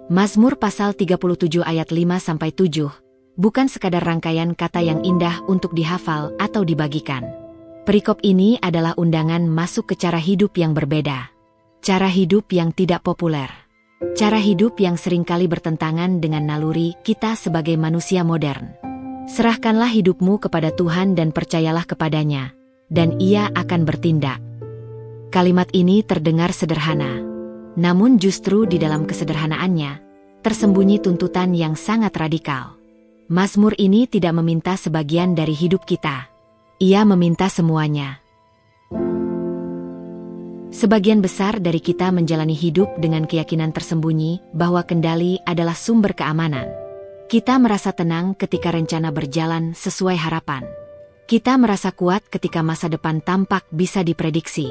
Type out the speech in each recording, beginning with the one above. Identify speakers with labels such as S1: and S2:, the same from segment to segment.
S1: Mazmur pasal 37 ayat 5-7, bukan sekadar rangkaian kata yang indah untuk dihafal atau dibagikan. Perikop ini adalah undangan masuk ke cara hidup yang berbeda. Cara hidup yang tidak populer. Cara hidup yang seringkali bertentangan dengan naluri kita sebagai manusia modern. Serahkanlah hidupmu kepada Tuhan dan percayalah kepadanya, dan Ia akan bertindak. Kalimat ini terdengar sederhana. Namun justru di dalam kesederhanaannya, tersembunyi tuntutan yang sangat radikal. Mazmur ini tidak meminta sebagian dari hidup kita. Ia meminta semuanya. Sebagian besar dari kita menjalani hidup dengan keyakinan tersembunyi bahwa kendali adalah sumber keamanan. Kita merasa tenang ketika rencana berjalan sesuai harapan. Kita merasa kuat ketika masa depan tampak bisa diprediksi.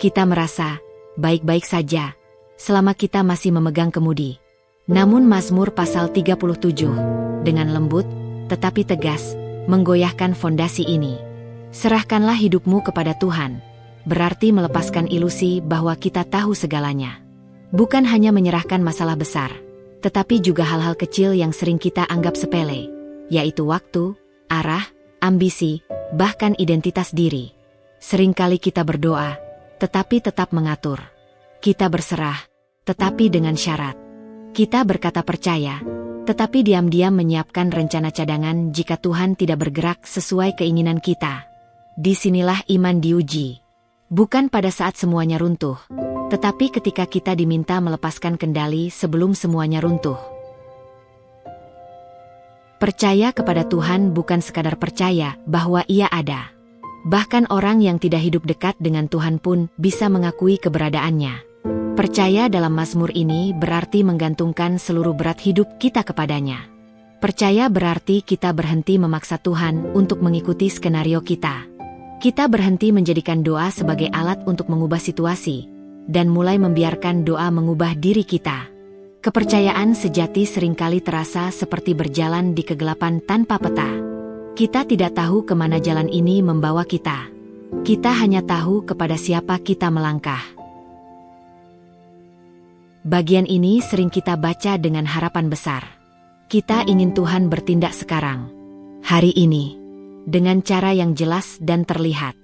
S1: Kita merasa baik-baik saja selama kita masih memegang kemudi. Namun Mazmur pasal 37, dengan lembut, tetapi tegas, menggoyahkan fondasi ini. Serahkanlah hidupmu kepada Tuhan, berarti melepaskan ilusi bahwa kita tahu segalanya. Bukan hanya menyerahkan masalah besar, tetapi juga hal-hal kecil yang sering kita anggap sepele, yaitu waktu, arah, ambisi, bahkan identitas diri. Seringkali kita berdoa, tetapi tetap mengatur. Kita berserah, tetapi dengan syarat. Kita berkata percaya, tetapi diam-diam menyiapkan rencana cadangan jika Tuhan tidak bergerak sesuai keinginan kita. Disinilah iman diuji. Bukan pada saat semuanya runtuh, tetapi ketika kita diminta melepaskan kendali sebelum semuanya runtuh. Percaya kepada Tuhan bukan sekadar percaya bahwa Ia ada. Bahkan orang yang tidak hidup dekat dengan Tuhan pun bisa mengakui keberadaannya. Percaya dalam Mazmur ini berarti menggantungkan seluruh berat hidup kita kepadanya. Percaya berarti kita berhenti memaksa Tuhan untuk mengikuti skenario kita. Kita berhenti menjadikan doa sebagai alat untuk mengubah situasi, dan mulai membiarkan doa mengubah diri kita. Kepercayaan sejati seringkali terasa seperti berjalan di kegelapan tanpa peta. Kita tidak tahu kemana jalan ini membawa kita. Kita hanya tahu kepada siapa kita melangkah. Bagian ini sering kita baca dengan harapan besar. Kita ingin Tuhan bertindak sekarang, hari ini, dengan cara yang jelas dan terlihat.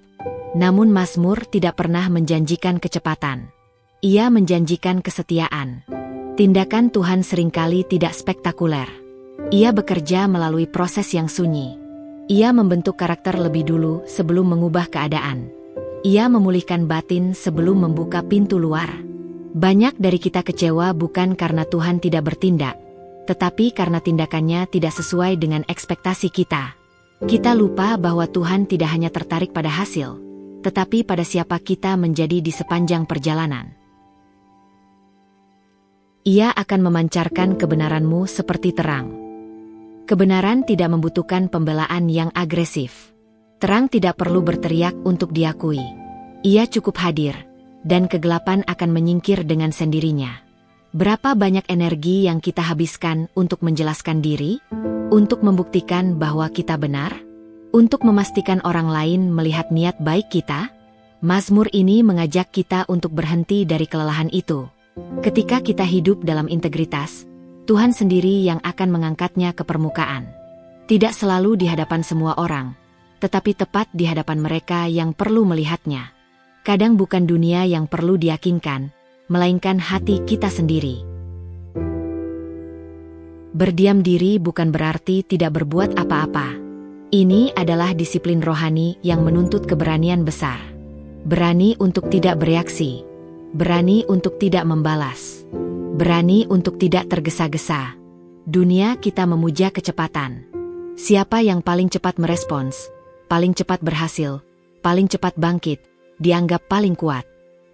S1: Namun Mazmur tidak pernah menjanjikan kecepatan. Ia menjanjikan kesetiaan. Tindakan Tuhan seringkali tidak spektakuler. Ia bekerja melalui proses yang sunyi. Ia membentuk karakter lebih dulu sebelum mengubah keadaan. Ia memulihkan batin sebelum membuka pintu luar. Banyak dari kita kecewa bukan karena Tuhan tidak bertindak, tetapi karena tindakannya tidak sesuai dengan ekspektasi kita. Kita lupa bahwa Tuhan tidak hanya tertarik pada hasil, tetapi pada siapa kita menjadi di sepanjang perjalanan. Ia akan memancarkan kebenaranmu seperti terang. Kebenaran tidak membutuhkan pembelaan yang agresif. Terang tidak perlu berteriak untuk diakui. Ia cukup hadir. Dan kegelapan akan menyingkir dengan sendirinya. Berapa banyak energi yang kita habiskan untuk menjelaskan diri? Untuk membuktikan bahwa kita benar? Untuk memastikan orang lain melihat niat baik kita? Mazmur ini mengajak kita untuk berhenti dari kelelahan itu. Ketika kita hidup dalam integritas, Tuhan sendiri yang akan mengangkatnya ke permukaan. Tidak selalu di hadapan semua orang, tetapi tepat di hadapan mereka yang perlu melihatnya. Kadang bukan dunia yang perlu diyakinkan, melainkan hati kita sendiri. Berdiam diri bukan berarti tidak berbuat apa-apa. Ini adalah disiplin rohani yang menuntut keberanian besar. Berani untuk tidak bereaksi. Berani untuk tidak membalas. Berani untuk tidak tergesa-gesa. Dunia kita memuja kecepatan. Siapa yang paling cepat merespons, paling cepat berhasil, paling cepat bangkit, dianggap paling kuat.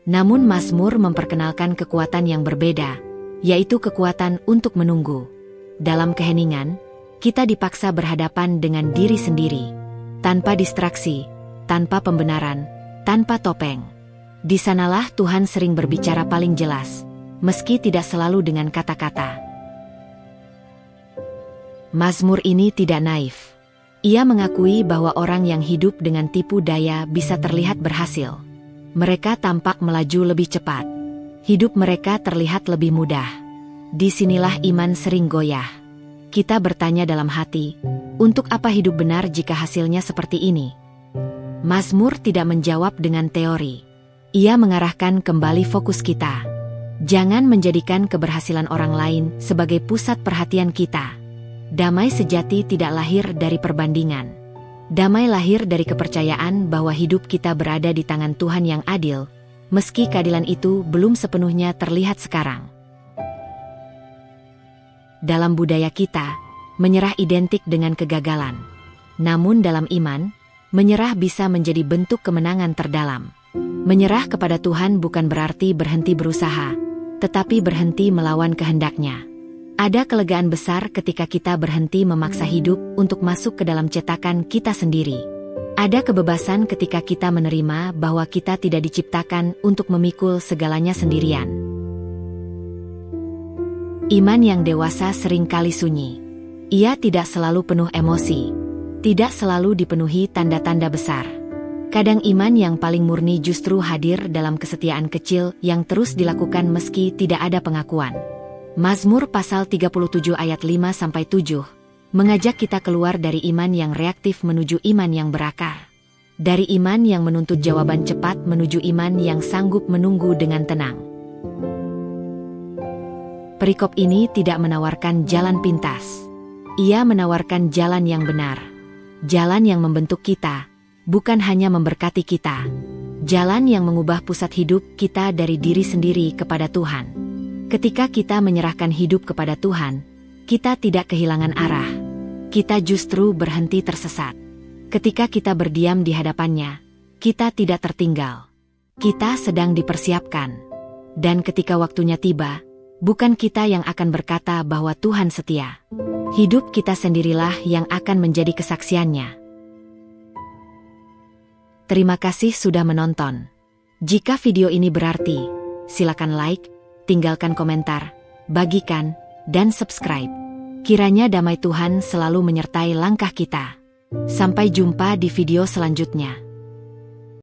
S1: Namun Mazmur memperkenalkan kekuatan yang berbeda, yaitu kekuatan untuk menunggu. Dalam keheningan, kita dipaksa berhadapan dengan diri sendiri, tanpa distraksi, tanpa pembenaran, tanpa topeng. Di sanalah Tuhan sering berbicara paling jelas, meski tidak selalu dengan kata-kata. Mazmur ini tidak naif. Ia mengakui bahwa orang yang hidup dengan tipu daya bisa terlihat berhasil. Mereka tampak melaju lebih cepat. Hidup mereka terlihat lebih mudah. disinilah iman sering goyah. Kita bertanya dalam hati, untuk apa hidup benar jika hasilnya seperti ini? Mazmur tidak menjawab dengan teori. Ia mengarahkan kembali fokus kita. Jangan menjadikan keberhasilan orang lain sebagai pusat perhatian kita. Damai sejati tidak lahir dari perbandingan. Damai lahir dari kepercayaan bahwa hidup kita berada di tangan Tuhan yang adil, meski keadilan itu belum sepenuhnya terlihat sekarang. Dalam budaya kita, menyerah identik dengan kegagalan. Namun dalam iman, menyerah bisa menjadi bentuk kemenangan terdalam. Menyerah kepada Tuhan bukan berarti berhenti berusaha, tetapi berhenti melawan kehendak-Nya. Ada kelegaan besar ketika kita berhenti memaksa hidup untuk masuk ke dalam cetakan kita sendiri. Ada kebebasan ketika kita menerima bahwa kita tidak diciptakan untuk memikul segalanya sendirian. Iman yang dewasa seringkali sunyi. Ia tidak selalu penuh emosi, tidak selalu dipenuhi tanda-tanda besar. Kadang iman yang paling murni justru hadir dalam kesetiaan kecil yang terus dilakukan meski tidak ada pengakuan. Mazmur pasal 37 ayat 5-7 mengajak kita keluar dari iman yang reaktif menuju iman yang berakar. Dari iman yang menuntut jawaban cepat menuju iman yang sanggup menunggu dengan tenang. Perikop ini tidak menawarkan jalan pintas. Ia menawarkan jalan yang benar. Jalan yang membentuk kita, bukan hanya memberkati kita. Jalan yang mengubah pusat hidup kita dari diri sendiri kepada Tuhan. Ketika kita menyerahkan hidup kepada Tuhan, kita tidak kehilangan arah. Kita justru berhenti tersesat. Ketika kita berdiam di hadapan-Nya, kita tidak tertinggal. Kita sedang dipersiapkan. Dan ketika waktunya tiba, bukan kita yang akan berkata bahwa Tuhan setia. Hidup kita sendirilah yang akan menjadi kesaksiannya. Terima kasih sudah menonton. Jika video ini berarti, silakan like, tinggalkan komentar, bagikan, dan subscribe. Kiranya damai Tuhan selalu menyertai langkah kita. Sampai jumpa di video selanjutnya.